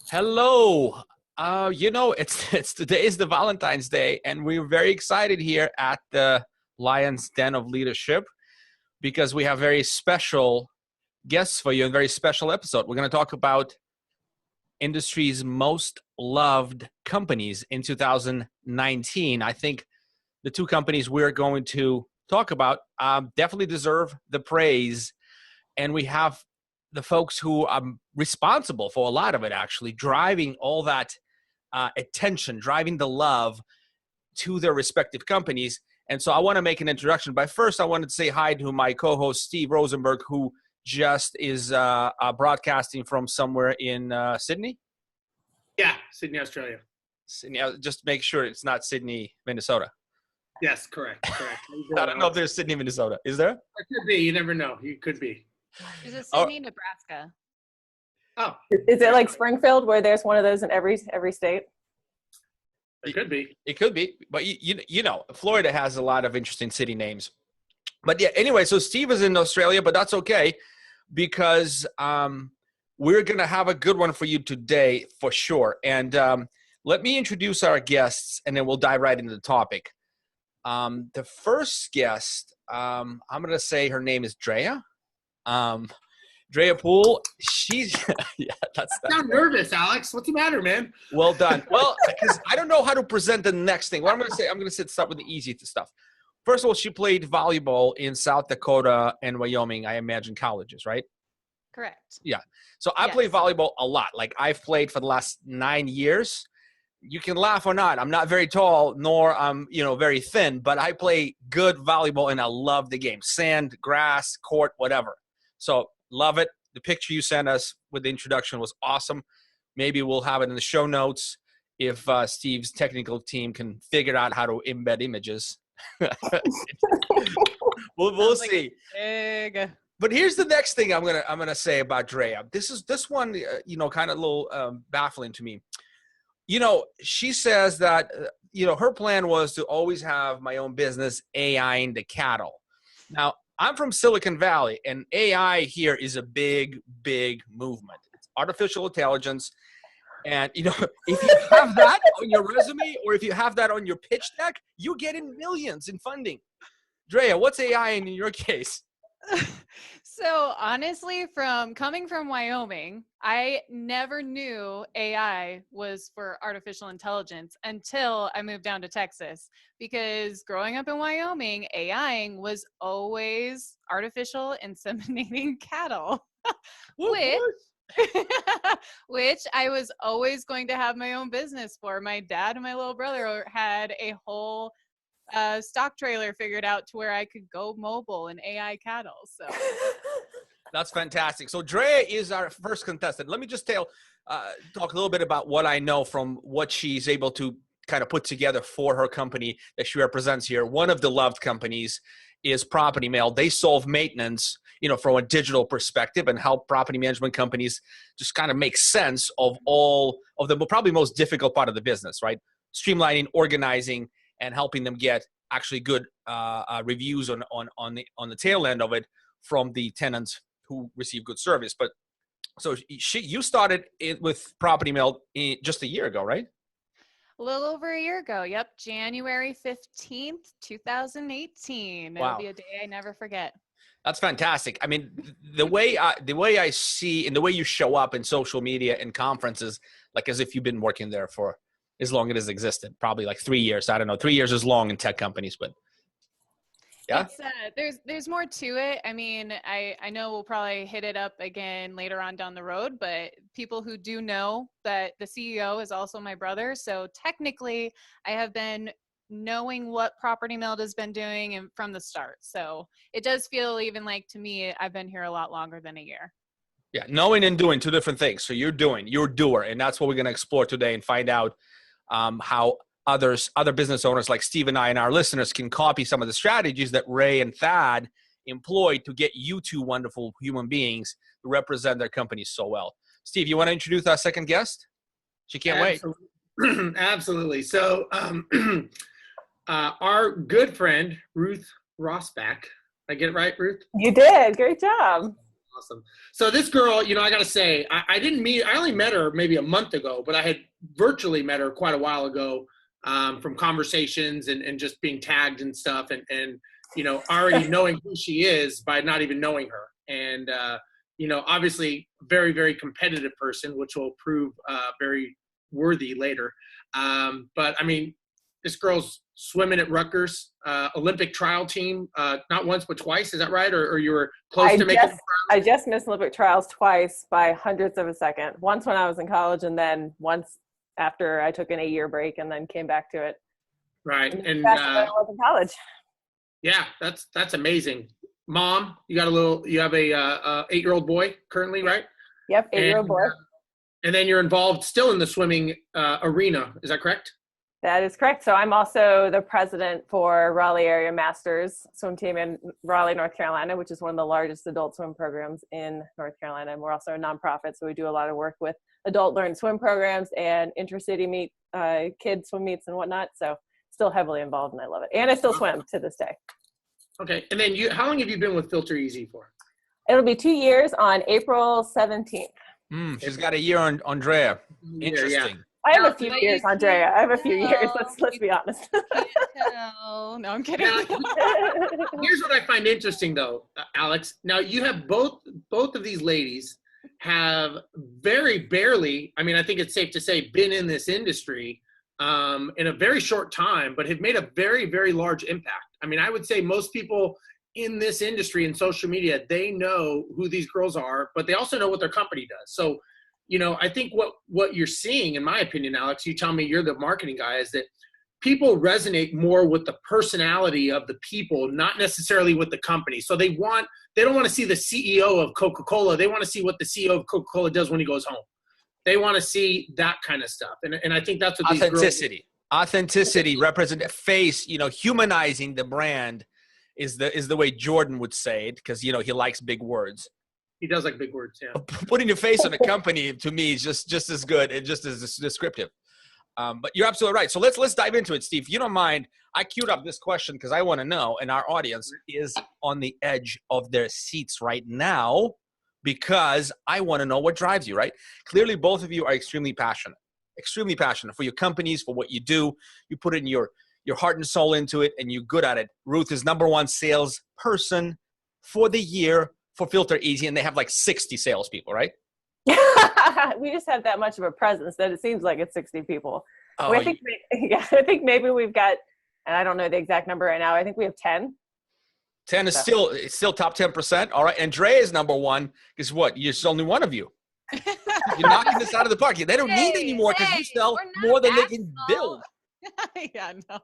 Hello. It's today is the Valentine's Day, and we're very excited here at the Lion's Den of Leadership because we have very special guests for you and very special episode. We're going to talk about industry's most loved companies in 2019. I think the two companies we're going to talk about definitely deserve the praise, and we have the folks who are responsible for a lot of it, actually driving all that attention, driving the love to their respective companies. And so I want to make an introduction. But first, I wanted to say hi to my co-host, Steve Rozenberg, who just is broadcasting from somewhere in Sydney. Yeah, Sydney, Australia. Sydney, just make sure it's not Sydney, Minnesota. Yes, correct. I don't know if there's Sydney, Minnesota. Is there? It could be. You never know. It could be. There's a Sydney, Nebraska. Oh. Is it like Springfield where there's one of those in every state? It could be. It could be. But, you know, Florida has a lot of interesting city names. But, yeah, anyway, so Steve is in Australia, but that's okay because we're going to have a good one for you today for sure. And let me introduce our guests, and then we'll dive right into the topic. The first guest, I'm going to say her name is Drea. Drea Poole, she's yeah, that's I'm nervous, Alex. What's the matter, man? Well done. Well, because I don't know how to present the next thing. What I'm going to say, start with the easy stuff. First of all, she played volleyball in South Dakota and Wyoming, I imagine colleges, right? Correct. Yeah. So I play volleyball a lot. Like I've played for the last 9 years. You can laugh or not. I'm not very tall, nor I'm, very thin, but I play good volleyball and I love the game. Sand, grass, court, whatever. So love it. The picture you sent us with the introduction was awesome. Maybe we'll have it in the show notes if Steve's technical team can figure out how to embed images. we'll see. But here's the next thing I'm gonna say about Drea. This one, kind of a little baffling to me. She says that her plan was to always have my own business, AI in the cattle. Now, I'm from Silicon Valley, and AI here is a big, big movement. It's artificial intelligence. And, if you have that on your resume or if you have that on your pitch deck, you get in millions in funding. Drea, what's AI in your case? So honestly, coming from Wyoming, I never knew AI was for artificial intelligence until I moved down to Texas, because growing up in Wyoming, AIing was always artificial inseminating cattle, which I was always going to have my own business for. My dad and my little brother had a whole stock trailer figured out to where I could go mobile and AI cattle. So that's fantastic. So Drea is our first contestant. Let me just talk a little bit about what I know from what she's able to kind of put together for her company that she represents here. One of the loved companies is Property Mail. They solve maintenance, from a digital perspective and help property management companies just kind of make sense of all of the probably most difficult part of the business, right? Streamlining, organizing, and helping them get actually good reviews on the tail end of it from the tenants who receive good service. But so you started it with Property Mail just a year ago, right? A little over a year ago. Yep, January 15th, 2018. Wow. It'll be a day I never forget. That's fantastic. I mean, the way I see and the way you show up in social media and conferences, like as if you've been working there for as long as it has existed, probably like 3 years. I don't know. 3 years is long in tech companies, but yeah. It's, there's more to it. I mean, I know we'll probably hit it up again later on down the road, but people who do know that the CEO is also my brother. So technically I have been knowing what Property Mail has been doing and from the start. So it does feel even like, to me, I've been here a lot longer than a year. Yeah. Knowing and doing, two different things. So you're a doer. And that's what we're going to explore today and find out how other business owners like Steve and I and our listeners can copy some of the strategies that Ray and Thad employed to get you two wonderful human beings to represent their companies so well. Steve, you want to introduce our second guest? She can't wait. Absolutely. So our good friend, Ruth Rossbach. I get it right, Ruth? You did. Great job. Awesome. So this girl, I got to say, I only met her maybe a month ago, but I had virtually met her quite a while ago from conversations and just being tagged and stuff and already knowing who she is by not even knowing her. And, obviously very, very competitive person, which will prove very worthy later. But I mean, this girl's swimming at Rutgers, Olympic trial team, not once but twice. Is that right? Or you were close to making? I just missed Olympic trials twice by hundredths of a second. Once when I was in college, and then once after I took an 8-year break and then came back to it. Right, and when I was in college. Yeah, that's amazing. Mom, you have a 8-year-old boy currently, right? Yep, 8-year-old boy. And then you're involved still in the swimming arena. Is that correct? That is correct. So I'm also the president for Raleigh Area Masters swim team in Raleigh, North Carolina, which is one of the largest adult swim programs in North Carolina. And we're also a nonprofit, so we do a lot of work with adult learn swim programs and intercity kids swim meets and whatnot. So still heavily involved, and I love it. And I still swim to this day. Okay. And then how long have you been with Filter Easy for? It'll be 2 years on April 17th. She's got a year on Drea. Interesting. Yeah. I have a few years, Andrea. I have a few years. Let's be honest. No, I'm kidding. Now, here's what I find interesting, though, Alex. Now you have both of these ladies have very barely. I mean, I think it's safe to say, been in this industry in a very short time, but have made a very, very large impact. I mean, I would say most people in this industry and social media, they know who these girls are, but they also know what their company does. So, I think what you're seeing, in my opinion, Alex, you tell me, you're the marketing guy, is that people resonate more with the personality of the people, not necessarily with the company. So they don't want to see the CEO of Coca-Cola. They want to see what the CEO of Coca-Cola does when he goes home. They want to see that kind of stuff. And I think that's what authenticity, represent face, humanizing the brand is the way Jordan would say it, because, he likes big words. He does like big words, yeah. Putting your face on a company, to me, is just as good and just as descriptive. But you're absolutely right. So let's dive into it, Steve. If you don't mind, I queued up this question because I want to know, and our audience is on the edge of their seats right now, because I want to know what drives you, right? Clearly, both of you are extremely passionate for your companies, for what you do. You put in your heart and soul into it, and you're good at it. Ruth is #1 salesperson for the year for Filter Easy, and they have like 60 salespeople, right? We just have that much of a presence that it seems like it's 60 people. Oh, I think maybe we've got, and I don't know the exact number right now, I think we have 10. 10 is still top 10%. All right. And Dre is #1 because what? You're only one of you. You're knocking this out of the park. They don't need any more because you sell more than they can build. Yeah, no.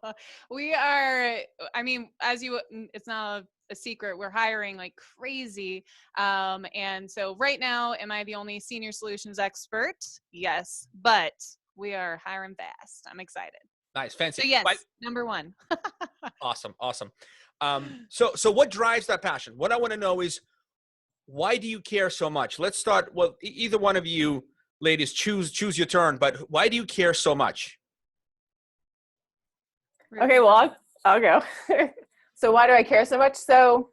We are, I mean, it's not a secret, we're hiring like crazy. And so right now, am I the only senior solutions expert? Yes, but we are hiring fast. I'm excited. Nice, fancy. So yes, #1. Awesome. So what drives that passion? What I want to know is, why do you care so much? Let's start. Well, either one of you ladies, choose your turn. But why do you care so much? Okay, well, I'll go. So why do I care so much? So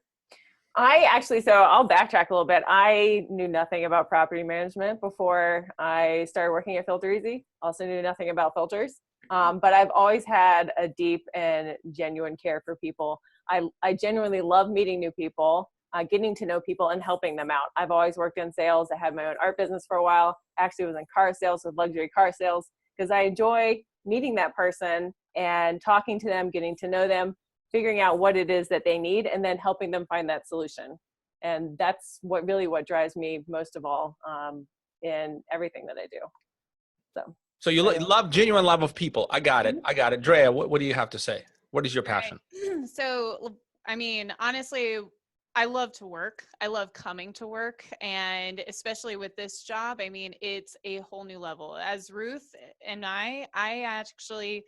I'll backtrack a little bit. I knew nothing about property management before I started working at Filter Easy. Also knew nothing about filters. But I've always had a deep and genuine care for people. I genuinely love meeting new people, getting to know people and helping them out. I've always worked in sales. I had my own art business for a while. Actually was in car sales, with luxury car sales, because I enjoy meeting that person and talking to them, getting to know them, figuring out what it is that they need, and then helping them find that solution. And that's what drives me most of all in everything that I do. So you love genuine love of people. I got it. Drea, what do you have to say? What is your passion? Okay. So, I mean, honestly, I love to work. I love coming to work. And especially with this job, I mean, it's a whole new level. As Ruth and I actually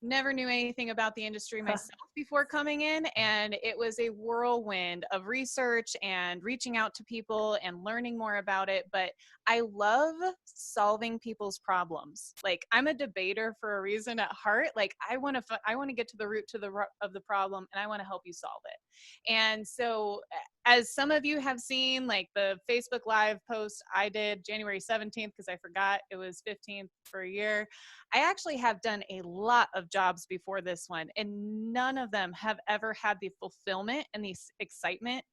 never knew anything about the industry myself before coming in, and it was a whirlwind of research and reaching out to people and learning more about it. But I love solving people's problems. Like, I'm a debater for a reason at heart. Like, I want to get to the root of the problem, and I want to help you solve it. And so as some of you have seen, like the Facebook Live post I did January 17th, because I forgot it was 15th for a year. I actually have done a lot of jobs before this one, and none of them have ever had the fulfillment and the excitement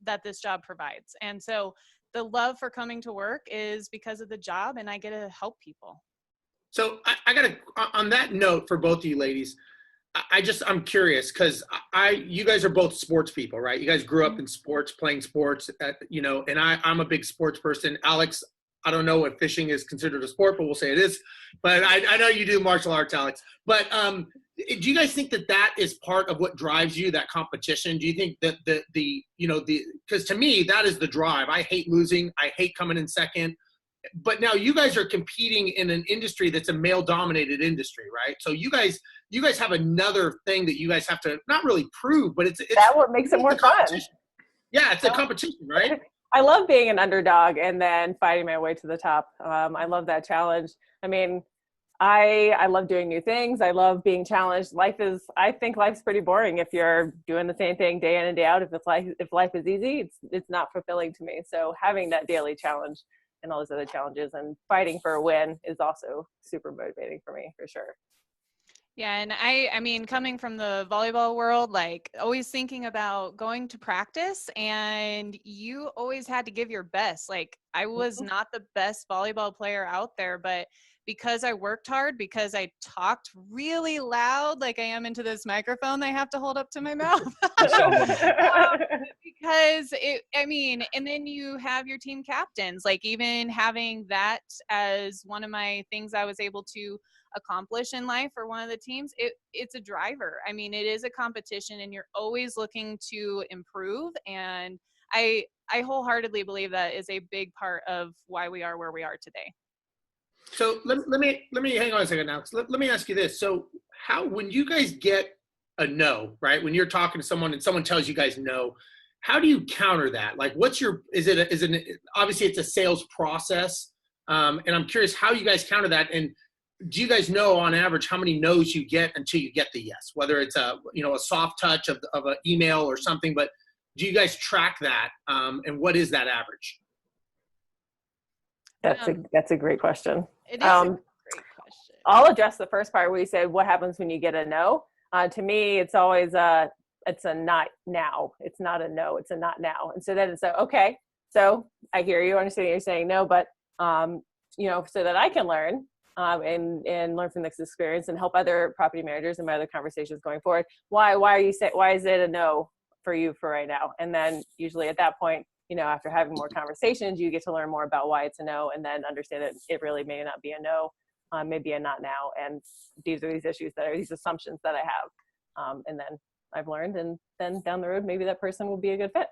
that this job provides. And so the love for coming to work is because of the job, and I get to help people. So I got to, on that note for both of you ladies, I'm curious because you guys are both sports people, right? You guys grew up in sports, playing sports, and I'm a big sports person. Alex, I don't know if fishing is considered a sport, but we'll say it is. But I know you do martial arts, Alex. But do you guys think that is part of what drives you, that competition? Do you think that because to me, that is the drive. I hate losing. I hate coming in second. But now you guys are competing in an industry that's a male-dominated industry, right? So you guys have another thing that you guys have to not really prove, but it's that what makes it more fun. Yeah, it's a competition, right? I love being an underdog and then fighting my way to the top. I love that challenge. I mean, I love doing new things. I love being challenged. I think life's pretty boring if you're doing the same thing day in and day out. If life is easy, it's not fulfilling to me. So having that daily challenge and all those other challenges and fighting for a win is also super motivating for me, for sure. Yeah, and I mean, coming from the volleyball world, like always thinking about going to practice, and you always had to give your best. Like I was not the best volleyball player out there, but because I worked hard, because I talked really loud, like I am into this microphone they have to hold up to my mouth. Because and then you have your team captains, like even having that as one of my things I was able to accomplish in life for one of the teams, it's a driver. I mean, it is a competition and you're always looking to improve. And I wholeheartedly believe that is a big part of why we are where we are today. So let me hang on a second, Alex. Let me ask you this. So when you guys get a no, right? When you're talking to someone and someone tells you guys no, how do you counter that? Like, obviously it's a sales process. And I'm curious how you guys counter that. And do you guys know on average how many no's you get until you get the yes, whether it's a soft touch of an email or something, but do you guys track that? And what is that average? That's a great question. It is a great question. I'll address the first part where you said, what happens when you get a no? To me, it's always it's a not now. It's not a no, it's a not now. And so then it's okay, so I hear you, understand you're saying no, but so that I can learn and learn from this experience and help other property managers in my other conversations going forward. Why is it a no for you for right now? And then usually at that point, after having more conversations, you get to learn more about why it's a no, and then understand that it really may not be a no, maybe a not now. And these are these issues these assumptions that I have. And then I've learned, and then down the road, maybe that person will be a good fit.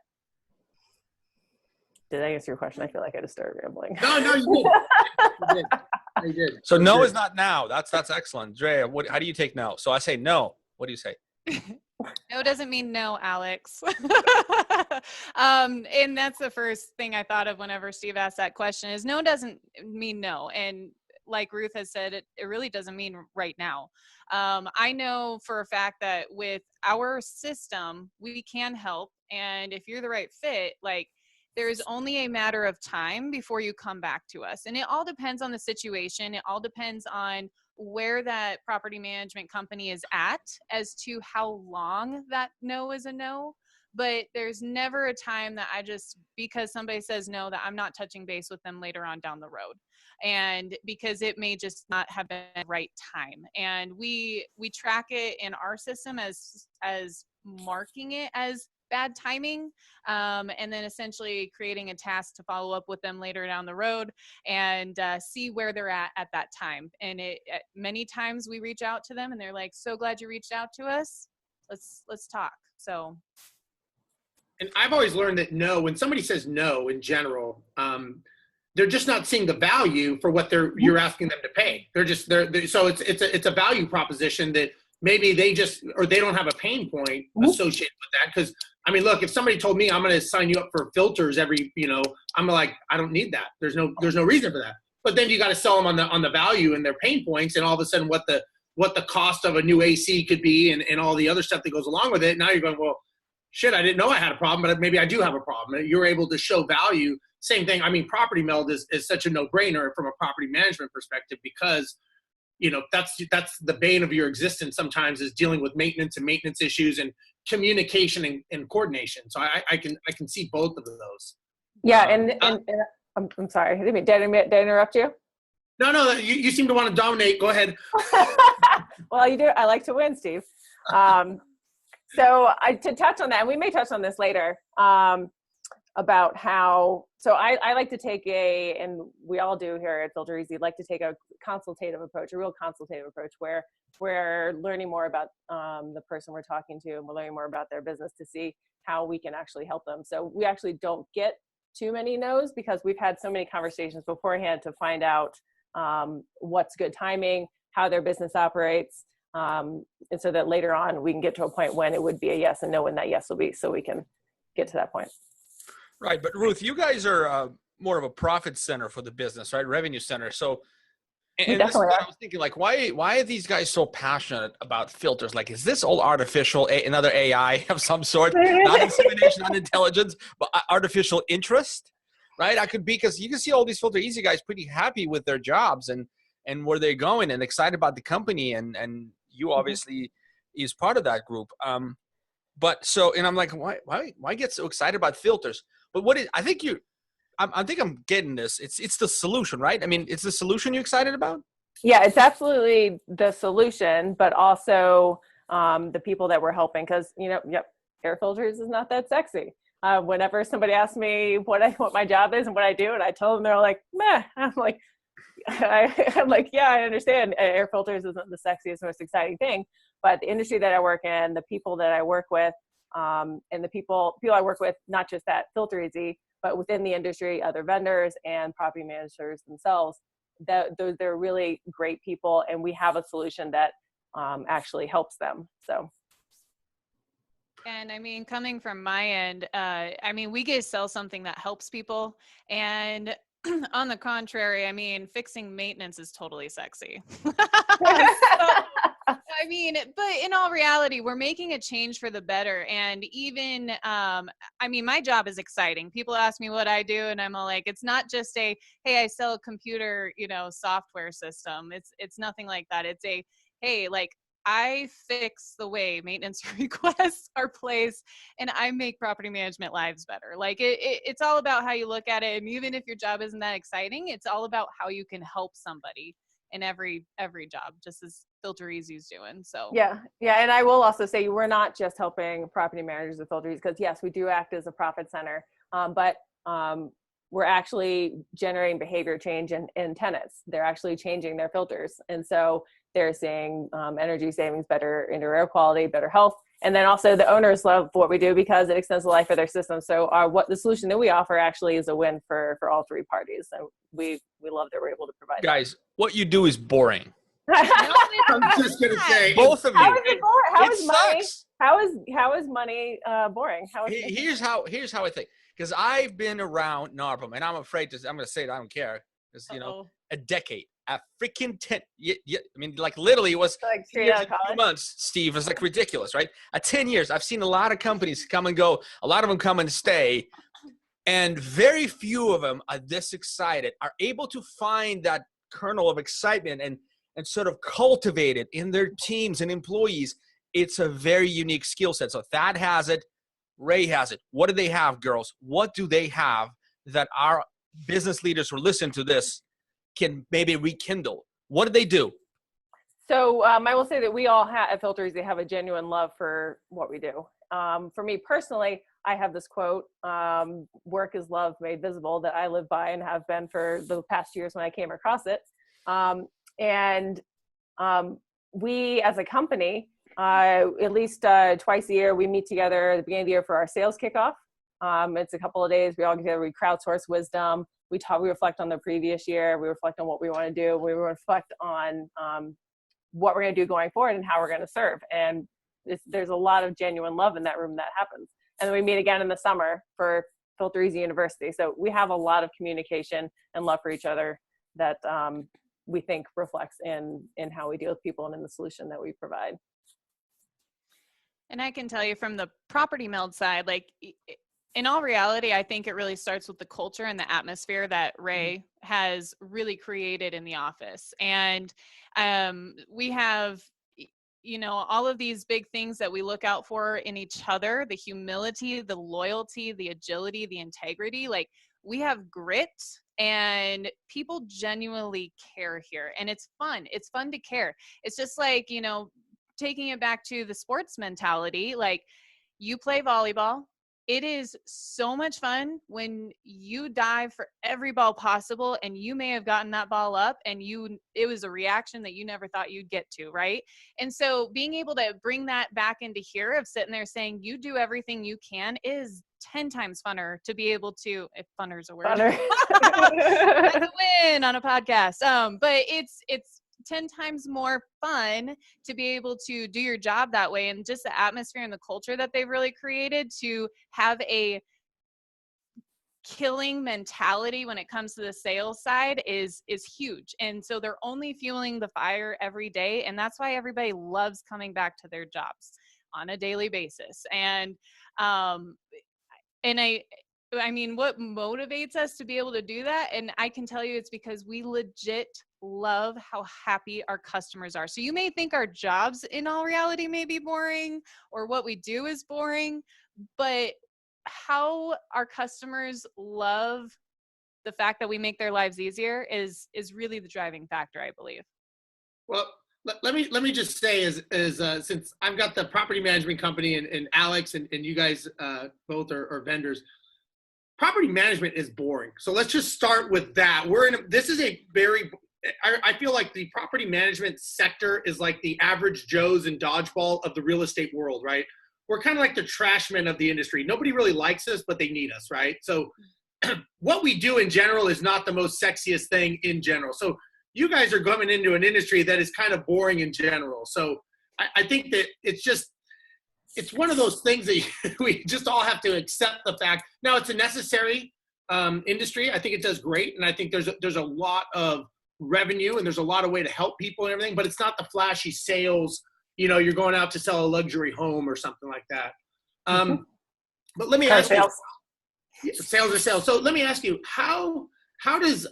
Did I answer your question? I feel like I just started rambling. No, you did. You did. So no is not now. That's excellent. Drea, how do you take no? So I say no. What do you say? No doesn't mean no, Alex. And that's the first thing I thought of whenever Steve asked that question is no doesn't mean no. And like Ruth has said, it really doesn't mean right now. I know for a fact that with our system, we can help. And if you're the right fit, like there's only a matter of time before you come back to us. And it all depends on the situation. It all depends on where that property management company is at as to how long that no is a no. But there's never a time that because somebody says no, that I'm not touching base with them later on down the road. And because it may just not have been the right time. And we track it in our system as marking it as bad timing, and then essentially creating a task to follow up with them later down the road and see where they're at that time. And many times we reach out to them and they're like, so glad you reached out to us. Let's talk. So. And I've always learned that no, when somebody says no in general, they're just not seeing the value for what you're asking them to pay. So it's a value proposition that maybe they don't have a pain point associated with that. Because I mean, look, if somebody told me I'm going to sign you up for filters I'm like, I don't need that. There's no reason for that. But then you got to sell them on the value and their pain points, and all of a sudden what the cost of a new AC could be, and all the other stuff that goes along with it. Now you're going, well, shit, I didn't know I had a problem, but maybe I do have a problem. You're able to show value. Same thing. I mean, Property Meld is such a no-brainer from a property management perspective because, that's the bane of your existence sometimes is dealing with maintenance issues and communication and coordination. So I can see both of those. Yeah. I'm sorry. Did I interrupt you? No, you seem to want to dominate. Go ahead. Well, you do. I like to win, Steve. So to touch on that, and we may touch on this later, about how, so I like to take and we all do here at Filter Easy, like to take a real consultative approach where we're learning more about the person we're talking to, and we're learning more about their business to see how we can actually help them. So we actually don't get too many no's because we've had so many conversations beforehand to find out what's good timing, how their business operates, and so that later on we can get to a point when it would be a yes and know when that yes will be, so we can get to that point. Right. But Ruth, you guys are more of a profit center for the business, right? Revenue center. So, and this is what I was thinking, like, why are these guys so passionate about filters? Like, is this all artificial, another AI of some sort, not insemination, not intelligence, but artificial interest, right? I could be, because you can see all these Filter Easy guys pretty happy with their jobs and where they're going and excited about the company. And you obviously is part of that group. But so, and I'm like, why get so excited about filters? But I think I'm getting this. It's the solution, right? I mean, it's the solution you're excited about? Yeah, it's absolutely the solution, but also the people that we're helping, because, air filters is not that sexy. Whenever somebody asks me what my job is and what I do, and I tell them, they're like, meh. I'm like, yeah, I understand. Air filters isn't the sexiest, most exciting thing, but the industry that I work in, the people that I work with, and the people I work with, not just at Filter Easy, but within the industry, other vendors and property managers themselves, they're really great people, and we have a solution that actually helps them. So. And I mean, coming from my end, we get to sell something that helps people, and on the contrary, I mean, fixing maintenance is totally sexy. But in all reality, we're making a change for the better. And even, my job is exciting. People ask me what I do, and I'm all like, it's not just hey, I sell a computer, software system. It's nothing like that. It's hey, like, I fix the way maintenance requests are placed, and I make property management lives better. Like it's all about how you look at it. And even if your job isn't that exciting, it's all about how you can help somebody in every job, just as Filter Easy's doing. So yeah. And I will also say we're not just helping property managers with Filter Easy, because yes, we do act as a profit center, but we're actually generating behavior change in tenants. They're actually changing their filters, and so they're seeing energy savings, better indoor air quality, better health. And then also the owners love what we do because it extends the life of their system. So what the solution that we offer actually is a win for all three parties. And we love that we're able to provide Guys, what you do is boring. I'm just going to say. Both of you. How is it boring? Sucks. How is money boring? Here's how I think. Because I've been around NARPM, and I'm going to say it, I don't care. Because, a decade. A freaking 10, like literally it was like 10 years and 2 months, Steve. It's like ridiculous, right? 10 years, I've seen a lot of companies come and go. A lot of them come and stay. And very few of them are this excited, are able to find that kernel of excitement and sort of cultivate it in their teams and employees. It's a very unique skill set. So Thad has it. Ray has it. What do they have, girls? What do they have that our business leaders who listen to this can maybe rekindle? What do they do? So I will say that we all at Filter Easy have a genuine love for what we do. For me personally, I have this quote, work is love made visible, that I live by and have been for the past years when I came across it. We as a company, at least twice a year, we meet together at the beginning of the year for our sales kickoff. It's a couple of days. We all get together, we crowdsource wisdom. We reflect on the previous year. We reflect on what we want to do. We reflect on what we're going to do going forward and how we're going to serve. And there's a lot of genuine love in that room that happens. And then we meet again in the summer for Filter Easy University. So we have a lot of communication and love for each other that we think reflects in how we deal with people and in the solution that we provide. And I can tell you from the property meld side, like in all reality, I think it really starts with the culture and the atmosphere that Ray has really created in the office. And we have, you know, all of these big things that we look out for in each other, the humility, the loyalty, the agility, the integrity. Like, we have grit, and people genuinely care here. And it's fun. It's fun to care. It's just like, you know, taking it back to the sports mentality, like, you play volleyball. It is so much fun when you dive for every ball possible, and you may have gotten that ball up and it was a reaction that you never thought you'd get to, right? And so being able to bring that back into here of sitting there saying you do everything you can is 10 times funner to be able to, if funner is a word, Funner. that's a win on a podcast. But it's 10 times more fun to be able to do your job that way, and just the atmosphere and the culture that they've really created to have a killing mentality when it comes to the sales side is huge. And so they're only fueling the fire every day, and that's why everybody loves coming back to their jobs on a daily basis. And I mean, what motivates us to be able to do that? And I can tell you it's because we legit love how happy our customers are. So you may think our jobs in all reality may be boring, or what we do is boring, but how our customers love the fact that we make their lives easier is really the driving factor, I believe. Well, let me just say, since I've got the property management company, and Alex and you guys both are vendors, property management is boring. So let's just start with that. I feel like the property management sector is like the average Joes in dodgeball of the real estate world, right? We're kind of like the trash men of the industry. Nobody really likes us, but they need us, right? So what we do in general is not the most sexiest thing in general. So you guys are coming into an industry that is kind of boring in general. So I think that it's one of those things that we just all have to accept the fact. Now, it's a necessary industry. I think it does great, and I think there's a lot of revenue, and there's a lot of way to help people and everything, but it's not the flashy sales, you know, you're going out to sell a luxury home or something like that. But let me ask you, sales are sales. So let me ask you, how does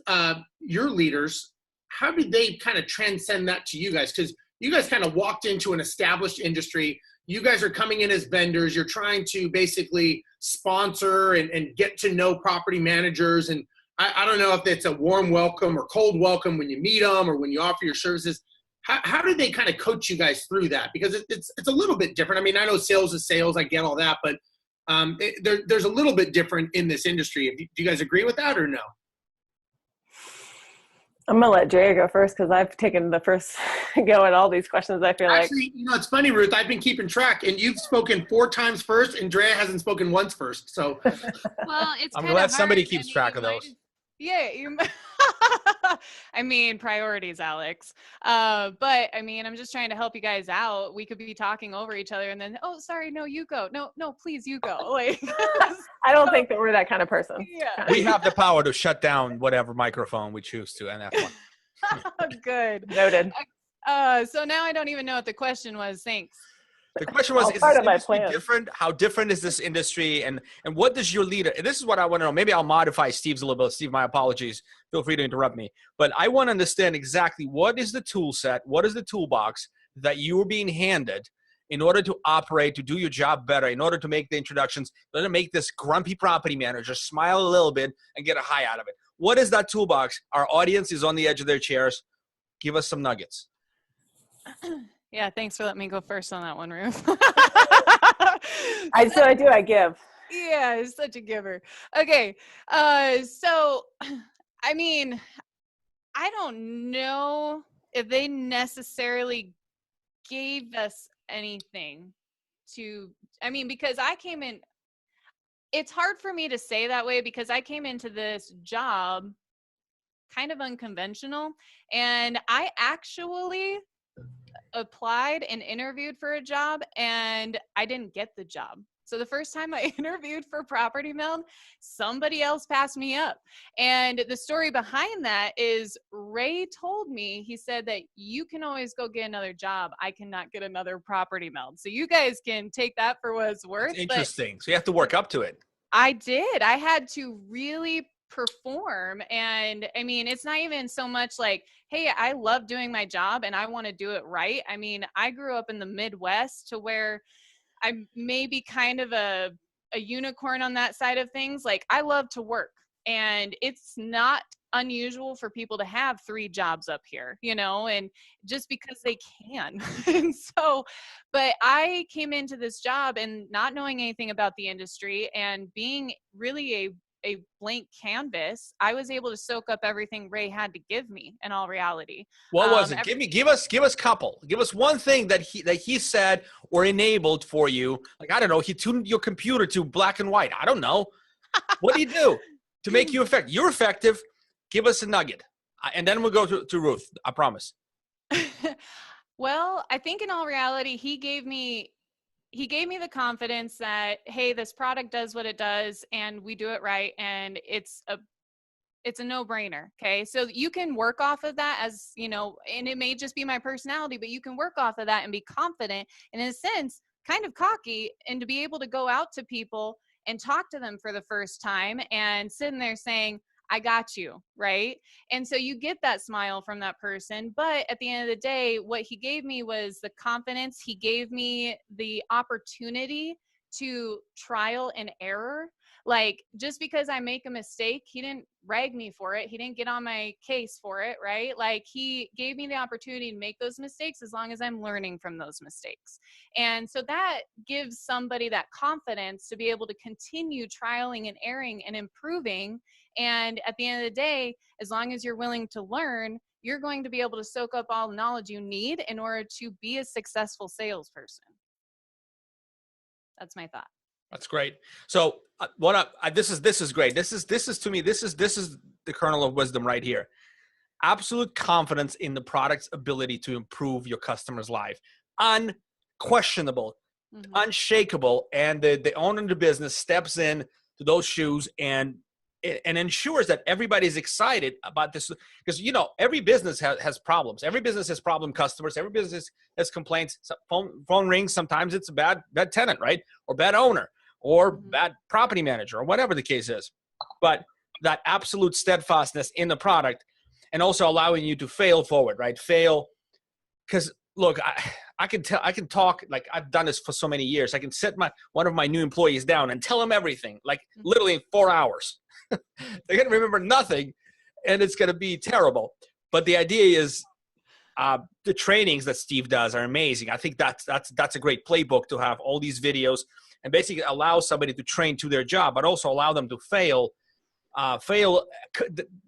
your leaders, how did they kind of transcend that to you guys? Because you guys kind of walked into an established industry. You guys are coming in as vendors. You're trying to basically sponsor and get to know property managers. And I don't know if it's a warm welcome or cold welcome when you meet them or when you offer your services. How do they kind of coach you guys through that? Because it's a little bit different. I mean, I know sales is sales. I get all that. But there's a little bit different in this industry. Do you guys agree with that or no? I'm going to let Drea go first because I've taken the first go at all these questions, I feel Actually, you know, it's funny, Ruth. I've been keeping track, and you've spoken 4 times first, and Drea hasn't spoken once first. So, well, it's I'm glad somebody keeps track of those. Yeah, I mean, priorities, Alex. But I mean, I'm just trying to help you guys out. We could be talking over each other and then, oh, sorry, no, you go. No, please, you go. Like, I don't think that we're that kind of person. Yeah. We have the power to shut down whatever microphone we choose to, and that's fine. Good. Noted. So now I don't even know what the question was. Thanks. The question was, is this industry different? How different is this industry? And what does your leader, and this is what I want to know. Maybe I'll modify Steve's a little bit. Steve, my apologies. Feel free to interrupt me. But I want to understand exactly what is the tool set, what is the toolbox that you are being handed in order to operate, to do your job better, in order to make the introductions, in order to make this grumpy property manager smile a little bit and get a high out of it. What is that toolbox? Our audience is on the edge of their chairs. Give us some nuggets. Yeah, thanks for letting me go first on that one, Ruth. I give. Yeah, he's such a giver. Okay, so, I mean, I don't know if they necessarily gave us anything because I came in, it's hard for me to say that way because I came into this job kind of unconventional, and I actually applied and interviewed for a job and I didn't get the job. So the first time I interviewed for Property Meld, somebody else passed me up. And the story behind that is Ray told me, he said that you can always go get another job. I cannot get another Property Meld. So you guys can take that for what it's worth. It's interesting. So you have to work up to it. I did. I had to really perform. And I mean, it's not even so much like, hey, I love doing my job and I want to do it right. I mean, I grew up in the Midwest to where I'm maybe kind of a unicorn on that side of things. Like, I love to work, and it's not unusual for people to have 3 jobs up here, you know, and just because they can. And so, but I came into this job and not knowing anything about the industry and being really a blank canvas, I was able to soak up everything Ray had to give me in all reality. What was it? Give us couple. Give us one thing that he said or enabled for you. Like, I don't know, he tuned your computer to black and white. I don't know. What do you do to make you effective? You're effective. Give us a nugget. And then we'll go to Ruth. I promise. Well, I think in all reality, he gave me the confidence that, hey, this product does what it does and we do it right. And it's a no-brainer. Okay. So you can work off of that, as you know, and it may just be my personality, but you can work off of that and be confident and, in a sense, kind of cocky, and to be able to go out to people and talk to them for the first time and sitting there saying, I got you, right? And so you get that smile from that person. But at the end of the day, what he gave me was the confidence. He gave me the opportunity to trial and error. Like, just because I make a mistake, he didn't rag me for it. He didn't get on my case for it, right? Like, he gave me the opportunity to make those mistakes as long as I'm learning from those mistakes. And so that gives somebody that confidence to be able to continue trialing and erring and improving. And at the end of the day, as long as you're willing to learn, you're going to be able to soak up all the knowledge you need in order to be a successful salesperson. That's my thought. That's great. So this is great. This is to me, this is the kernel of wisdom right here. Absolute confidence in the product's ability to improve your customer's life. Unquestionable, unshakable. And the owner of the business steps in to those shoes and ensures that everybody's excited about this, because, you know, every business has problems. Every business has problem customers. Every business has complaints. Phone rings. Sometimes it's a bad tenant, right? Or bad owner, or bad property manager, or whatever the case is. But that absolute steadfastness in the product, and also allowing you to fail forward, right? Fail, because look, I can talk, like I've done this for so many years. I can set one of my new employees down and tell them everything, like literally in 4 hours. They're going to remember nothing, and it's going to be terrible. But the idea is, the trainings that Steve does are amazing. I think that's a great playbook to have all these videos and basically allow somebody to train to their job, but also allow them to fail the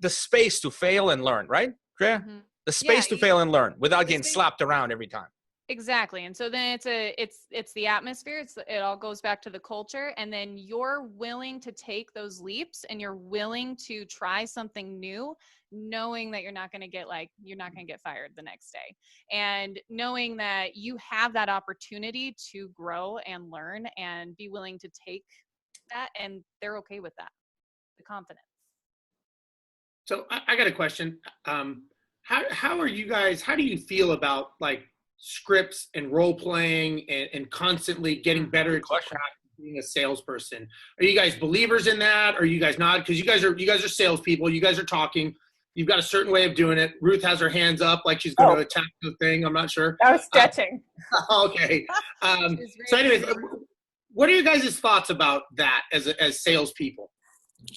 space to fail and learn, right, Drea? The space to fail and learn without getting slapped around every time. Exactly. And so then it's the atmosphere. It all goes back to the culture. And then you're willing to take those leaps, and you're willing to try something new, knowing that you're not going to get fired the next day, and knowing that you have that opportunity to grow and learn and be willing to take that. And they're okay with that. The confidence. So I got a question. How are you guys, how do you feel about like scripts and role playing and constantly getting better at being a salesperson? Are you guys believers in that? Or are you guys not? Because you guys are salespeople. You guys are talking. You've got a certain way of doing it. Ruth has her hands up like she's going to attack the thing. I'm not sure. I was stretching. Okay. So anyways, what are your guys' thoughts about that as salespeople?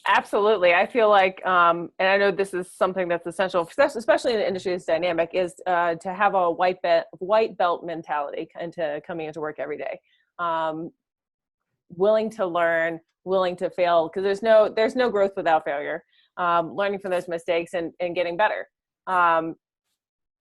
Absolutely. I feel like, and I know this is something that's essential, especially in the industry that's dynamic, is to have a white belt mentality into coming into work every day. Willing to learn, willing to fail, because there's no growth without failure. Learning from those mistakes and getting better. So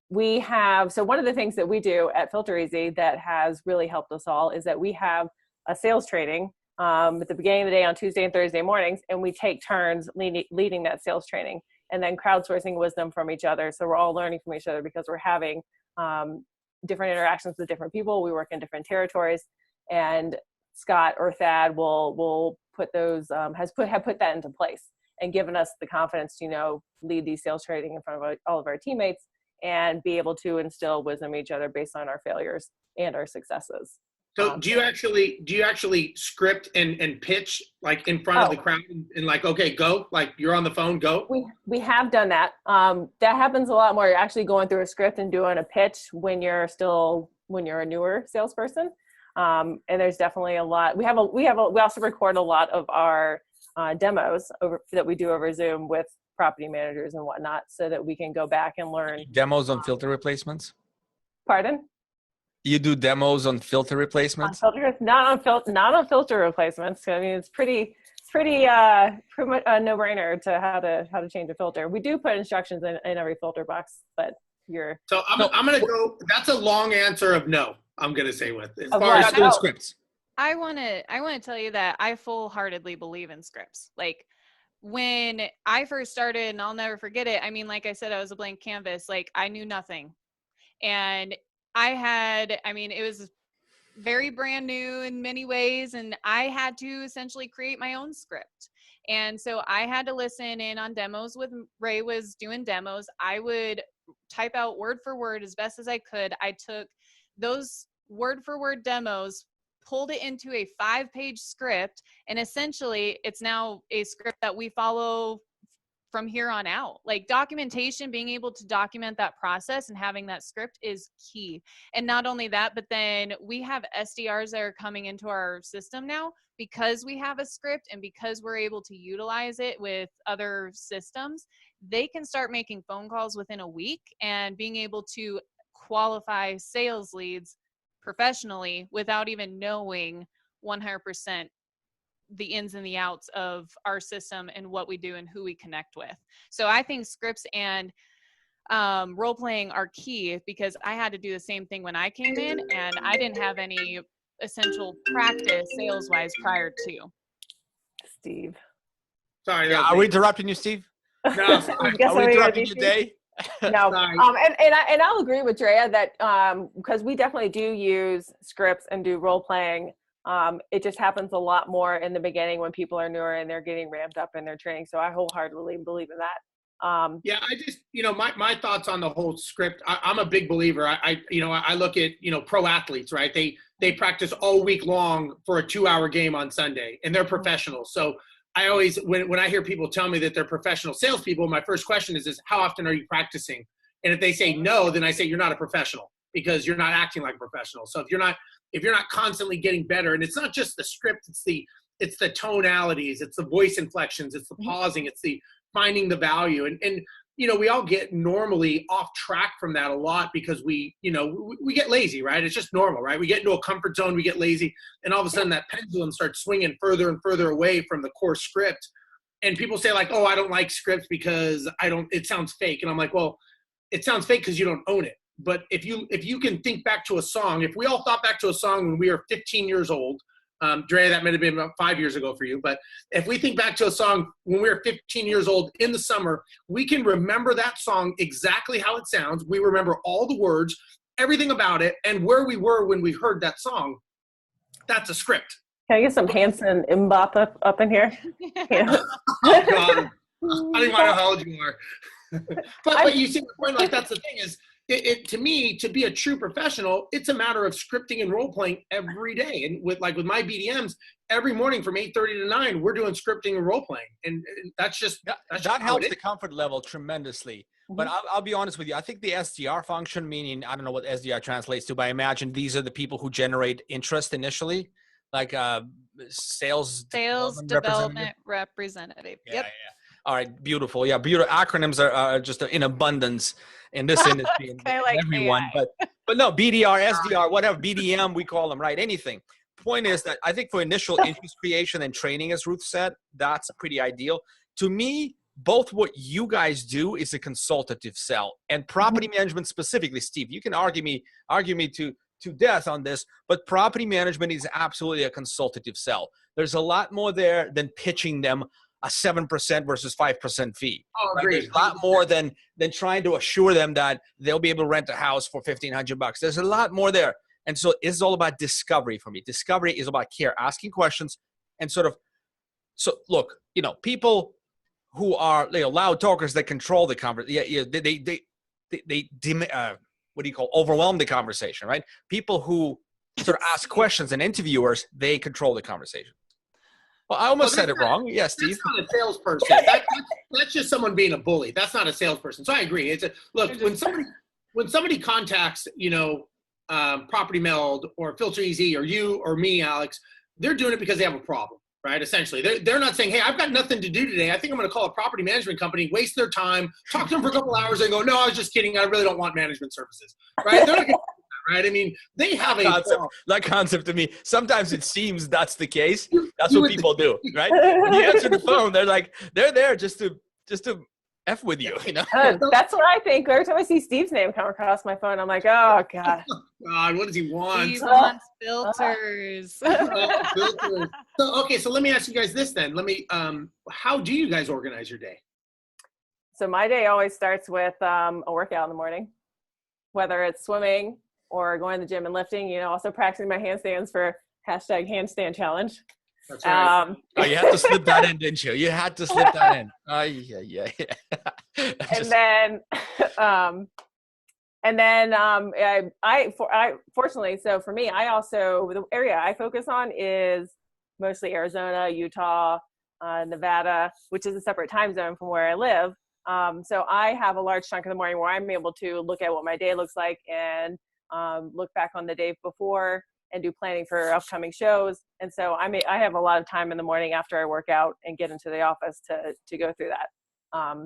one of the things that we do at Filter Easy that has really helped us all is that we have a sales training at the beginning of the day on Tuesday and Thursday mornings, and we take turns leading that sales training, and then crowdsourcing wisdom from each other. So we're all learning from each other because we're having different interactions with different people. We work in different territories, and Scott or Thad will put those have put that into place and given us the confidence to, you know, lead these sales training in front of all of our teammates and be able to instill wisdom in each other based on our failures and our successes. So do you actually script and pitch like in front of the crowd and like, okay, go, like you're on the phone, go? We have done that. That happens a lot more. You're actually going through a script and doing a pitch when you're a newer salesperson. And there's definitely a lot. We also record a lot of our demos that we do over Zoom with property managers and whatnot, so that we can go back and learn. Demos on filter replacements? Pardon? You do demos on filter replacements? Not on filter replacements. I mean, it's pretty much a no-brainer to how to change a filter. We do put instructions in every filter box, but I'm gonna go. That's a long answer of no. I'm gonna say with as far as doing scripts. I want to tell you that I full-heartedly believe in scripts. Like when I first started, and I'll never forget it. I mean, like I said, I was a blank canvas. Like I knew nothing, and it was very brand new in many ways, and I had to essentially create my own script. And so I had to listen in on demos with Ray was doing demos. I would type out word for word as best as I could. I took those word for word demos, pulled it into a 5-page script, and essentially it's now a script that we follow from here on out. Like documentation, being able to document that process and having that script is key. And not only that, but then we have SDRs that are coming into our system now because we have a script and because we're able to utilize it with other systems. They can start making phone calls within a week and being able to qualify sales leads professionally without even knowing 100% the ins and the outs of our system and what we do and who we connect with. So I think scripts and role playing are key, because I had to do the same thing when I came in, and I didn't have any essential practice sales wise prior to. Steve. Sorry. Yeah, are we interrupting you, Steve? No, are we interrupting you, Dave? No. And I'll agree with Drea that because we definitely do use scripts and do role playing. It just happens a lot more in the beginning when people are newer and they're getting ramped up in their training. So I wholeheartedly believe in that. Yeah, I just, my thoughts on the whole script. I'm a big believer. I look at, pro athletes, right? They practice all week long for a 2-hour game on Sunday, and they're professionals. So I always, when I hear people tell me that they're professional salespeople, my first question is how often are you practicing? And if they say no, then I say you're not a professional, because you're not acting like a professional. So if you're not constantly getting better, and it's not just the script, it's the tonalities, it's the voice inflections, it's the pausing, it's the finding the value. And we all get normally off track from that a lot because we get lazy, right? It's just normal, right? We get into a comfort zone, we get lazy, and all of a sudden that pendulum starts swinging further and further away from the core script. And people say like, oh, I don't like scripts because it sounds fake. And I'm like, well, it sounds fake because you don't own it. But if you can think back to a song, if we all thought back to a song when we were 15 years old, Drea, that might have been about 5 years ago for you, but if we think back to a song when we were 15 years old in the summer, we can remember that song exactly how it sounds. We remember all the words, everything about it, and where we were when we heard that song. That's a script. Can I get some Hanson Mbop up in here? Yeah. Oh, God. I don't even know how old you are. but you see the point, like that's the thing is, to me, to be a true professional, it's a matter of scripting and role playing every day. And with my BDMs, every morning from 8:30 to 9, we're doing scripting and role playing, and that helps the comfort level tremendously. Mm-hmm. But I'll be honest with you. I think the SDR function, meaning I don't know what SDR translates to, but I imagine these are the people who generate interest initially, like sales development representative. Yeah, Yep. Yeah. All right, beautiful. Yeah, beautiful. Acronyms are just in abundance in this industry and like everyone. But no, BDR, SDR, whatever, BDM, we call them, right? Anything. Point is that I think for initial interest creation and training, as Ruth said, that's pretty ideal. To me, both what you guys do is a consultative sell, and property management specifically, Steve, you can argue me to death on this, but property management is absolutely a consultative sell. There's a lot more there than pitching them a 7% versus 5% fee. Oh, right? There's a lot more than trying to assure them that they'll be able to rent a house for $1,500. There's a lot more there. And so it's all about discovery for me. Discovery is about care, asking questions, and sort of, so look, people who are loud talkers that control the conversation, overwhelm the conversation, right? People who sort of ask questions and interviewers, they control the conversation. Well, I almost said it wrong. Yeah, Steve. That's not a salesperson. That's just someone being a bully. That's not a salesperson. So I agree. Look, when somebody contacts, Property Meld or Filter Easy or you or me, Alex, they're doing it because they have a problem, right? Essentially, they're not saying, hey, I've got nothing to do today. I think I'm going to call a property management company, waste their time, talk to them for a couple hours, and go, no, I was just kidding. I really don't want management services, right? They're not gonna right? I mean, they have that concept to me. Sometimes it seems that's the case. That's what people do, right? When you answer the phone, they're there just to F with you, That's what I think. Every time I see Steve's name come across my phone, I'm like, oh God. God, what does he want? He wants filters. Filters. So let me ask you guys this then. How do you guys organize your day? So my day always starts with a workout in the morning, whether it's swimming or going to the gym and lifting, also practicing my handstands for #handstand challenge. That's right. You had to slip that in, didn't you? You had to slip that in. Yeah. I fortunately, so for me, the area I focus on is mostly Arizona, Utah, Nevada, which is a separate time zone from where I live. So I have a large chunk of the morning where I'm able to look at what my day looks like and look back on the day before and do planning for upcoming shows. And so I have a lot of time in the morning after I work out and get into the office to go through that. I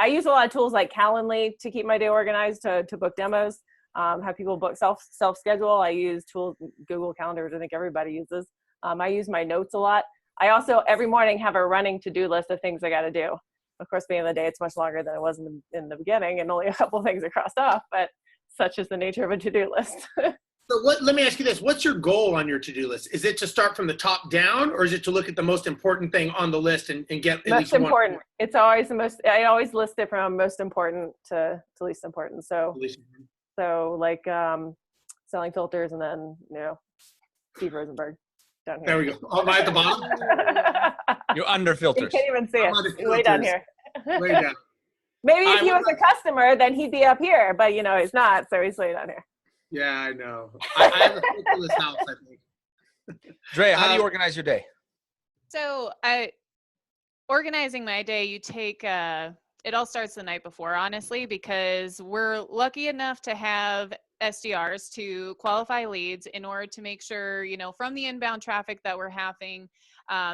use a lot of tools like Calendly to keep my day organized, to book demos, have people book self-schedule. I use tools, Google Calendar, which I think everybody uses. I use my notes a lot. I also, every morning, have a running to-do list of things I got to do. Of course, being the day, it's much longer than it was in the beginning, and only a couple of things are crossed off, but such is the nature of a to-do list. So let me ask you this. What's your goal on your to-do list? Is it to start from the top down, or is it to look at the most important thing on the list and get at most least important? It's always I always list it from most important to least important. So like selling filters, and then, Steve Rozenberg down here. There we go. Oh, am I at the bottom? You're under filters. You can't even see it. Way down here. Way down. Maybe if he was a customer, then he'd be up here, but he's not, so he's way down here. Yeah, I know. I have a filterless house, I think. Drea, how do you organize your day? So organizing my day, you take it all starts the night before, honestly, because we're lucky enough to have SDRs to qualify leads in order to make sure, from the inbound traffic that we're having,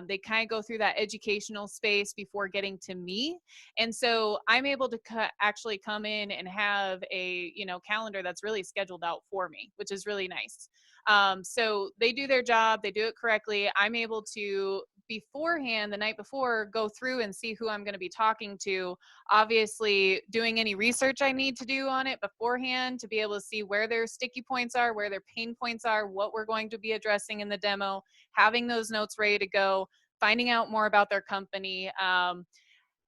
they kind of go through that educational space before getting to me. And so I'm able to actually come in and have a, calendar that's really scheduled out for me, which is really nice. So they do their job, they do it correctly. I'm able to beforehand, the night before, go through and see who I'm going to be talking to, obviously doing any research I need to do on it beforehand to be able to see where their sticky points are, where their pain points are, what we're going to be addressing in the demo, having those notes ready to go, finding out more about their company.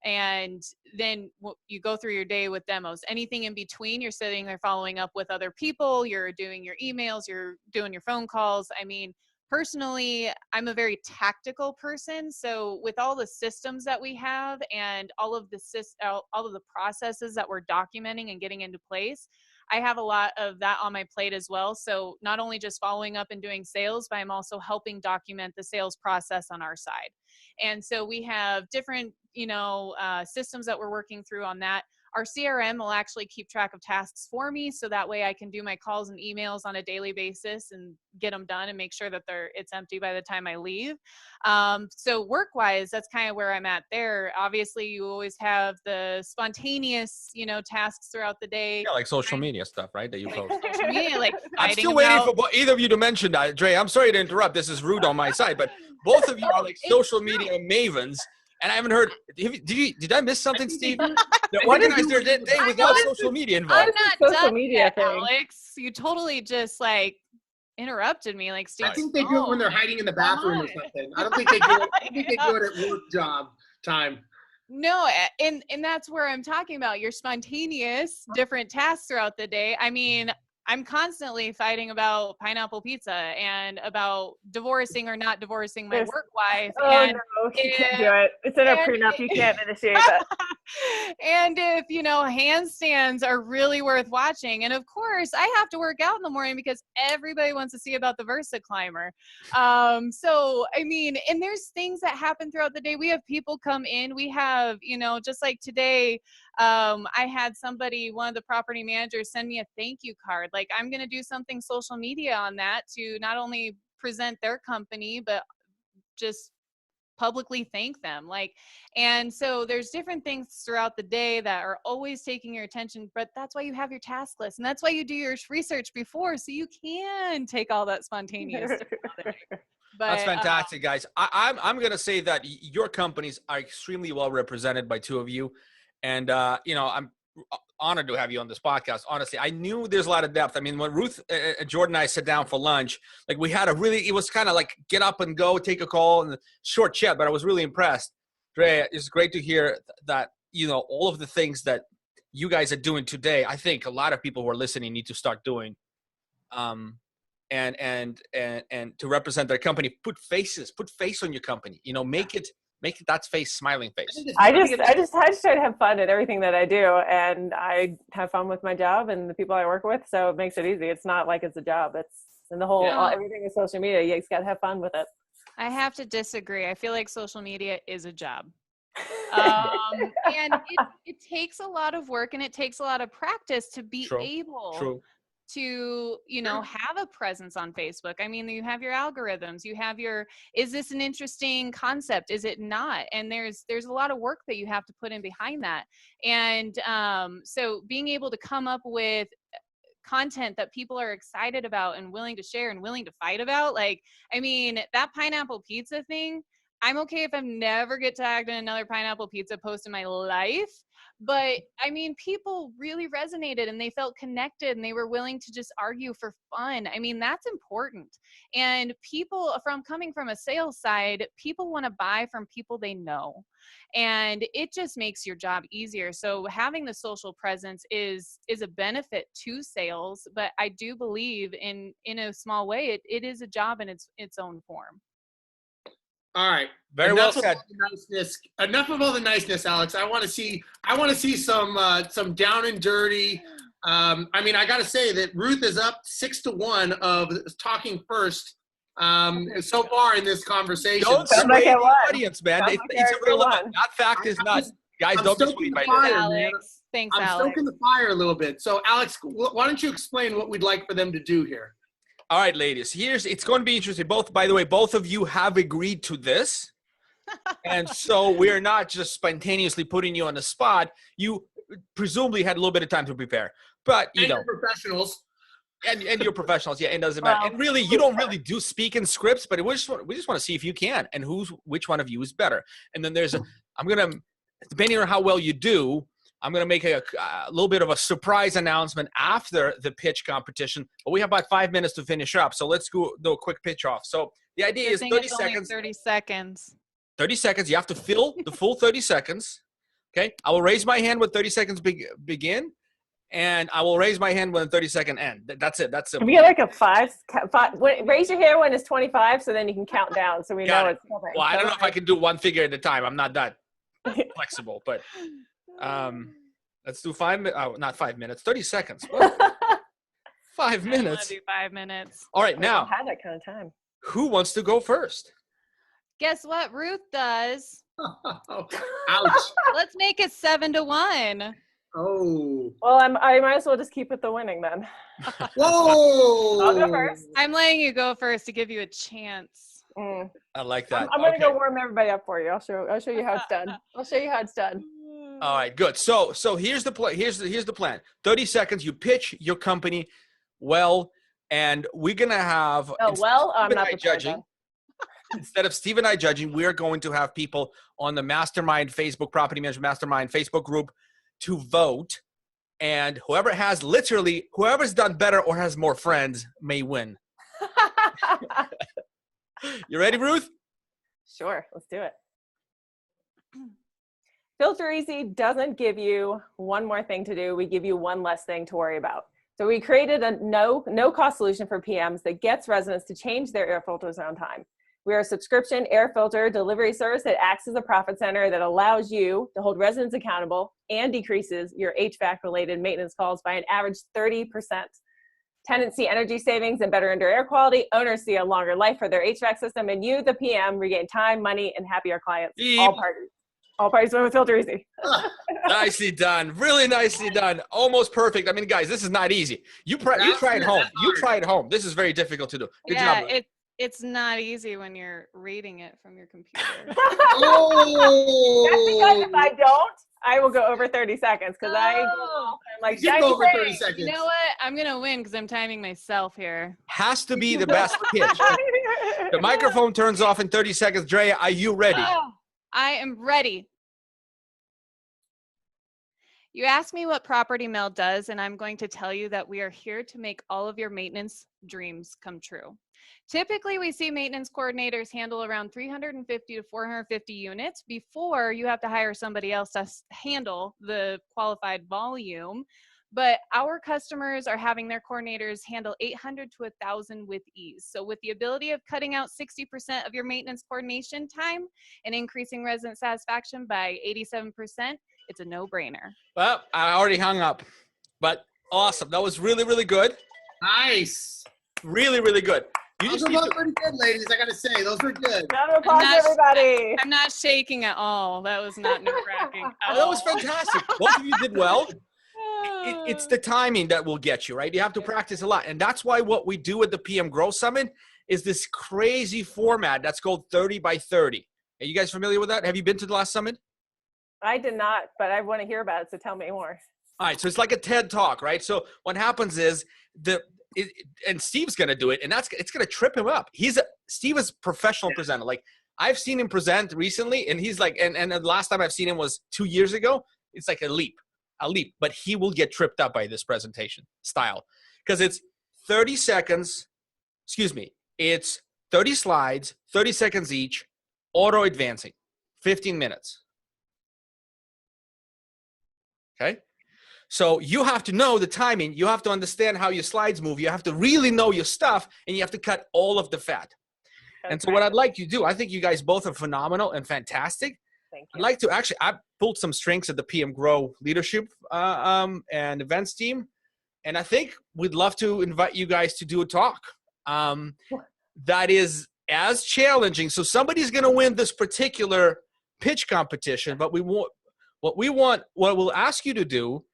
And then you go through your day with demos. Anything in between, you're sitting there following up with other people, you're doing your emails, you're doing your phone calls. I mean, personally, I'm a very tactical person. So with all the systems that we have and all of the processes that we're documenting and getting into place, I have a lot of that on my plate as well. So not only just following up and doing sales, but I'm also helping document the sales process on our side. And so we have different, systems that we're working through on that. Our CRM will actually keep track of tasks for me, so that way I can do my calls and emails on a daily basis and get them done and make sure that it's empty by the time I leave. So work-wise, that's kind of where I'm at there. Obviously, you always have the spontaneous, tasks throughout the day. Yeah, like social media stuff, right? That you post. Social media, like I'm still waiting for either of you to mention that. Dre, I'm sorry to interrupt. This is rude on my side, but both of you are like social media mavens. And I haven't heard. Did I miss something, Steve? They organized their day without social media involved. I'm not done yet, Alex. You totally just interrupted me, Steve. I think they do it when they're hiding in the bathroom or something. I don't think they do it. I think they do it at work job time. No, and that's where I'm talking about your spontaneous different tasks throughout the day. I mean, I'm constantly fighting about pineapple pizza and about divorcing or not divorcing my work wife. Oh, and no, you can't do it. It's in a prenup. You can't initiate that. And if, handstands are really worth watching. And of course, I have to work out in the morning because everybody wants to see about the Versa climber. So, and there's things that happen throughout the day. We have people come in. We have, just like today, I had one of the property managers send me a thank you card. Like, I'm going to do something social media on that to not only present their company, but just publicly thank them. And so there's different things throughout the day that are always taking your attention, but that's why you have your task list. And that's why you do your research before, so you can take all that spontaneous stuff out of there. But, that's fantastic, guys. I'm going to say that your companies are extremely well represented by two of you. And, I'm honored to have you on this podcast. Honestly, I knew there's a lot of depth. When Ruth, Jordan and I sat down for lunch, it was kind of like get up and go, take a call and a short chat, but I was really impressed. Drea, it's great to hear that, all of the things that you guys are doing today, I think a lot of people who are listening need to start doing. And to represent their company, put face on your company, make it that face, smiling face. I just try to have fun at everything that I do, and I have fun with my job and the people I work with, so it makes it easy. It's not like it's a job. It's in the whole, everything is social media. You just got to have fun with it. I have to disagree. I feel like social media is a job. And it takes a lot of work and it takes a lot of practice to be able to, have a presence on Facebook. You have your algorithms, you have is this an interesting concept? Is it not? And there's a lot of work that you have to put in behind that. And so being able to come up with content that people are excited about and willing to share and willing to fight about, that pineapple pizza thing, I'm okay if I never get tagged in another pineapple pizza post in my life. But people really resonated and they felt connected and they were willing to just argue for fun. That's important. And people coming from a sales side, people want to buy from people they know. And it just makes your job easier. So having the social presence is a benefit to sales, but I do believe in a small way, it is a job in its own form. All right. Very well said. Enough of all the niceness, Alex. I want to see some down and dirty. I got to say that Ruth is up 6-1 of talking first so far in this conversation. Don't sway the audience, man. It's irrelevant. That fact is not. Guys, don't be swayed by this. Alex. Thanks, Alex. I'm stoking the fire a little bit. So, Alex, why don't you explain what we'd like for them to do here? All right, ladies, it's going to be interesting. By the way, both of you have agreed to this. And so we're not just spontaneously putting you on the spot. You presumably had a little bit of time to prepare, but you're professionals. And you're professionals. Yeah, it doesn't matter. And really, you don't really do speaking scripts, but we just want to see if you can and which one of you is better. And then depending on how well you do, I'm going to make a little bit of a surprise announcement after the pitch competition, but we have about 5 minutes to finish up. So let's do a quick pitch off. So the idea is 30 seconds. 30 seconds. 30 seconds. You have to fill the full 30 seconds. Okay. I will raise my hand when 30 seconds begin, and I will raise my hand when the 30-second end. That's it. That's simple. If you get like a five, raise your hand when it's 25, so then you can count down, so we know it's coming. Well, I don't know if I can do one figure at a time. I'm not that flexible, but let's do 5 minutes. Oh, not 5 minutes. 30 seconds. 5 minutes. Do 5 minutes. All right, now. I had that kind of time. Who wants to go first? Guess what Ruth does? Ouch. Let's make it 7-1. Oh. Well, I might as well just keep with the winning then. Whoa. I'll go first. I'm letting you go first to give you a chance. I like that. I'm going to go warm everybody up for you. I'll show you how it's done. I'll show you how it's done. All right, good. So here's the plan. Here's the plan. 30 seconds. You pitch your company well, and we're gonna have. I'm not judging. Instead of Steve and I judging, we're going to have people on the Mastermind Facebook Property Management Mastermind Facebook group to vote, and whoever's done better or has more friends may win. You ready, Ruth? Sure, let's do it. Filter Easy doesn't give you one more thing to do. We give you one less thing to worry about. So we created a no-cost solution for PMs that gets residents to change their air filters on time. We are a subscription air filter delivery service that acts as a profit center that allows you to hold residents accountable and decreases your HVAC-related maintenance calls by an average 30%. Tenants see energy savings and better indoor air quality. Owners see a longer life for their HVAC system. And you, the PM, regain time, money, and happier clients. Beep. All parties win with Filter Easy. Nicely done. Really nicely done. Almost perfect. I mean, guys, this is not easy. You try it home. You try it home. This is very difficult to do. Good job. It's not easy when you're reading it from your computer. Oh! That's because if I don't, I will go over 30 seconds because I'm like, you go over 30 seconds. You know what? I'm going to win because I'm timing myself here. Has to be the best pitch. The microphone turns off in 30 seconds. Drea, are you ready? Oh, I am ready. You asked me what Property Mail does, and I'm going to tell you that we are here to make all of your maintenance dreams come true. Typically, we see maintenance coordinators handle around 350 to 450 units before you have to hire somebody else to handle the qualified volume. But our customers are having their coordinators handle 800 to 1,000 with ease. So with the ability of cutting out 60% of your maintenance coordination time and increasing resident satisfaction by 87%, it's a no-brainer. Well, I already hung up, but awesome. That was really, really good. Nice. Really, really good. Those were both pretty good, ladies. I got to say, those were good. Round of applause, everybody. I'm not shaking at all. That was not nerve-wracking. That was fantastic. Both of you did well. It's the timing that will get you, right? You have to practice a lot. And that's why what we do at the PM Grow Summit is this crazy format that's called 30 by 30. Are you guys familiar with that? Have you been to the last summit? I did not, but I want to hear about it, so tell me more. All right, so it's like a TED Talk, right? So what happens is and Steve's going to do it, and it's going to trip him up. Steve is a professional presenter. Like, I've seen him present recently, and he's like, and the last time I've seen him was 2 years ago. It's like a leap, but he will get tripped up by this presentation style because it's 30 seconds, it's 30 slides, 30 seconds each, auto advancing, 15 minutes. Okay. So you have to know the timing. You have to understand how your slides move. You have to really know your stuff, and you have to cut all of the fat. Okay. And so what I'd like you to do, I think you guys both are phenomenal and fantastic. Thank you. I'd like to I pulled some strings at the PM Grow leadership and events team. And I think we'd love to invite you guys to do a talk that is as challenging. So somebody's going to win this particular pitch competition, but what we'll ask you to do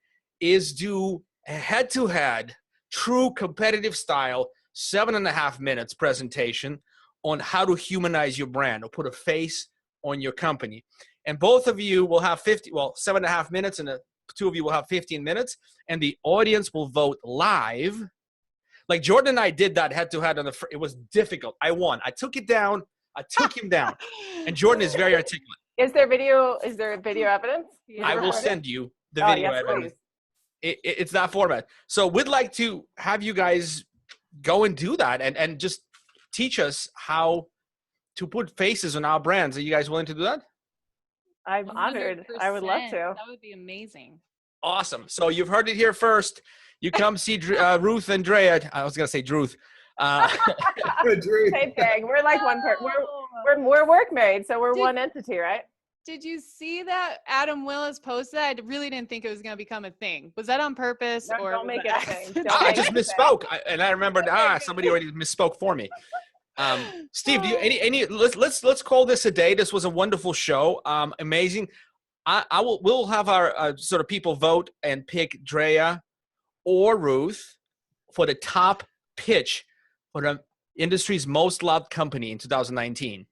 is do a head-to-head, true competitive style, 7.5 minutes presentation on how to humanize your brand or put a face on your company. And both of you will have 7.5 minutes, and the two of you will have 15 minutes, and the audience will vote live. Like Jordan and I did that head-to-head it was difficult. I won. I took him down, and Jordan is very articulate. Is there video evidence? I will send you the video evidence. It's that format. So we'd like to have you guys go and do that and just teach us how to put faces on our brands. Are you guys willing to do that? I'm honored. I would love to. That would be amazing. Awesome. So you've heard it here first. You come see Ruth and Drea. I was going to say Druth. Same thing. We're like one part. We're work married, so we're one entity, right? Did you see that Adam Willis posted? I really didn't think it was going to become a thing. Was that on purpose? No, or don't make it a thing. I just misspoke, and I remembered. Somebody already misspoke for me. Steve, do you let's call this a day. This was a wonderful show. Amazing. We'll have our sort of people vote and pick Drea or Ruth for the top pitch for the industry's most loved company in 2019.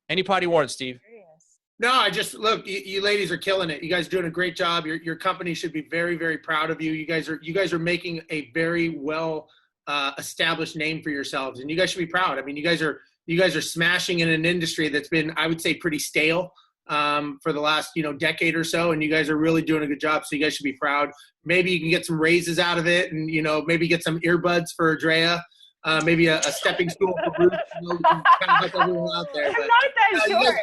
Any party words, Steve? No, I just look. You ladies are killing it. You guys are doing a great job. Your company should be very, very proud of you. You guys are making a very well established name for yourselves, and you guys should be proud. I mean, you guys are smashing in an industry that's been, I would say, pretty stale for the last decade or so, and you guys are really doing a good job. So you guys should be proud. Maybe you can get some raises out of it, and maybe get some earbuds for Drea. Maybe a stepping stool for Ruth. Kind of help everyone out there. But,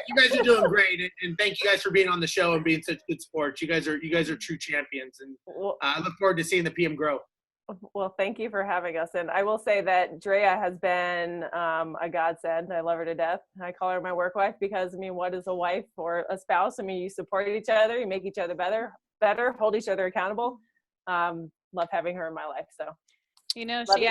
you guys are doing great, and thank you guys for being on the show and being such good sports. You guys are true champions, and I look forward to seeing the PM grow. Well, thank you for having us. And I will say that Drea has been a godsend. I love her to death. I call her my work wife because, I mean, what is a wife or a spouse? I mean, you support each other, you make each other better, hold each other accountable. Love having her in my life. So, you know, love she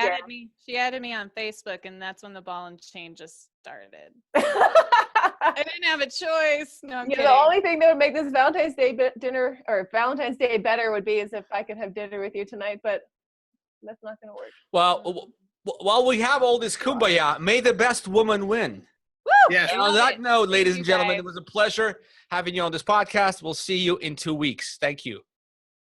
added me on Facebook, and that's when the ball and chain just started. I didn't have a choice. No, I'm kidding. The only thing that would make this Valentine's Day dinner or Valentine's Day better would be is if I could have dinner with you tonight, but that's not going to work. Well, while we have all this kumbaya, may the best woman win. Woo! Yes. And on that note, ladies you, and gentlemen, guys. it was a pleasure having you on this podcast. We'll see you in 2 weeks. Thank you.